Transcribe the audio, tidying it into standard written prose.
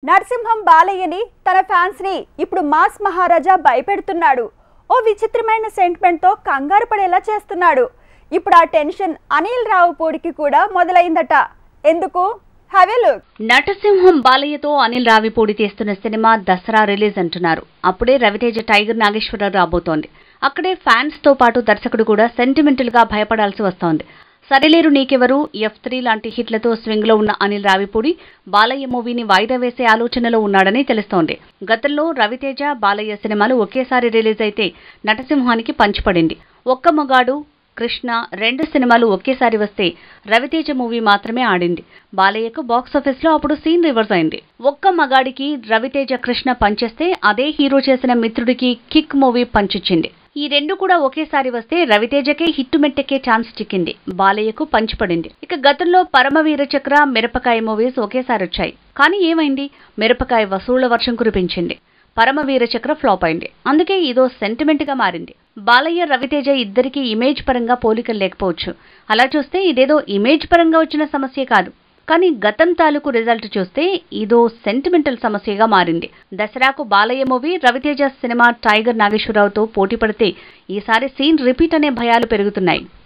నరసింహం బాలయ్యని తన ఫ్యాన్స్ ని ఇప్పుడు మాస్ మహారాజా భయపెడుతున్నాడు. ఓ విచిత్రమైన సెంటిమెంట్ తో కంగారు పడేలా చేస్తున్నాడు. ఇప్పుడు ఆ టెన్షన్ అనిల్ రావిపూడికి కూడా మొదలైందట. ఎందుకు? Have a look. నరసింహం బాలయ్యతో అనిల్ రావిపూడి తీస్తున్న సినిమా దసరా రిలీజ్ అంటున్నారు. అప్పుడే రవితేజ టైగర్ నాగేశ్వరరావు రాబోతోంది. అక్కడే ఫ్యాన్స్ తో పాటు దర్శకుడు కూడా సెంటిమెంటల్ గా భయపడాల్సి వస్తోంది. సరిలేరు నీకెవరు, F3 లాంటి హిట్లతో స్వింగ్ లో ఉన్న అనిల్ రావిపూడి బాలయ్య మూవీని వాయిదా వేసే ఆలోచనలో ఉన్నాడని తెలుస్తోంది. గతంలో రవితేజ బాలయ్య సినిమాలు ఒకేసారి రిలీజ్ అయితే నరసింహానికి పంచిపడింది. ఒక్క మగాడు, కృష్ణ రెండు సినిమాలు ఒకేసారి వస్తే రవితేజ మూవీ మాత్రమే ఆడింది. బాలయ్యకు బాక్సాఫీస్ లో అప్పుడు సీన్ రివర్స్ అయింది. ఒక్క మగాడికి రవితేజ కృష్ణ పంచేస్తే అదే హీరో చేసిన మిత్రుడికి కిక్ మూవీ పంచిచ్చింది. ఈ రెండు కూడా ఒకేసారి వస్తే రవితేజకే హిట్టు మెట్టెక్కే ఛాన్స్ చిక్కింది. బాలయ్యకు పంచిపడింది. ఇక గతంలో పరమవీర చక్ర, మిరపకాయ మూవీస్ ఒకేసారి వచ్చాయి. కానీ ఏమైంది? మిరపకాయ వసూళ్ల వర్షం కురిపించింది. పరమవీర చక్ర ఫ్లాప్ అయింది. అందుకే ఇదో సెంటిమెంట్ గా మారింది. బాలయ్య రవితేజ ఇద్దరికీ ఇమేజ్ పరంగా పోలికలు లేకపోవచ్చు. అలా చూస్తే ఇదేదో ఇమేజ్ పరంగా వచ్చిన సమస్య కాదు. కానీ గతం తాలూకు రిజల్ట్ చూస్తే ఇదో సెంటిమెంటల్ సమస్యగా మారింది. దసరాకు బాలయ్య మూవీ రవితేజ సినిమా టైగర్ నాగేశ్వరరావుతో పోటీ పడితే ఈసారి సీన్ రిపీట్ అనే భయాలు పెరుగుతున్నాయి.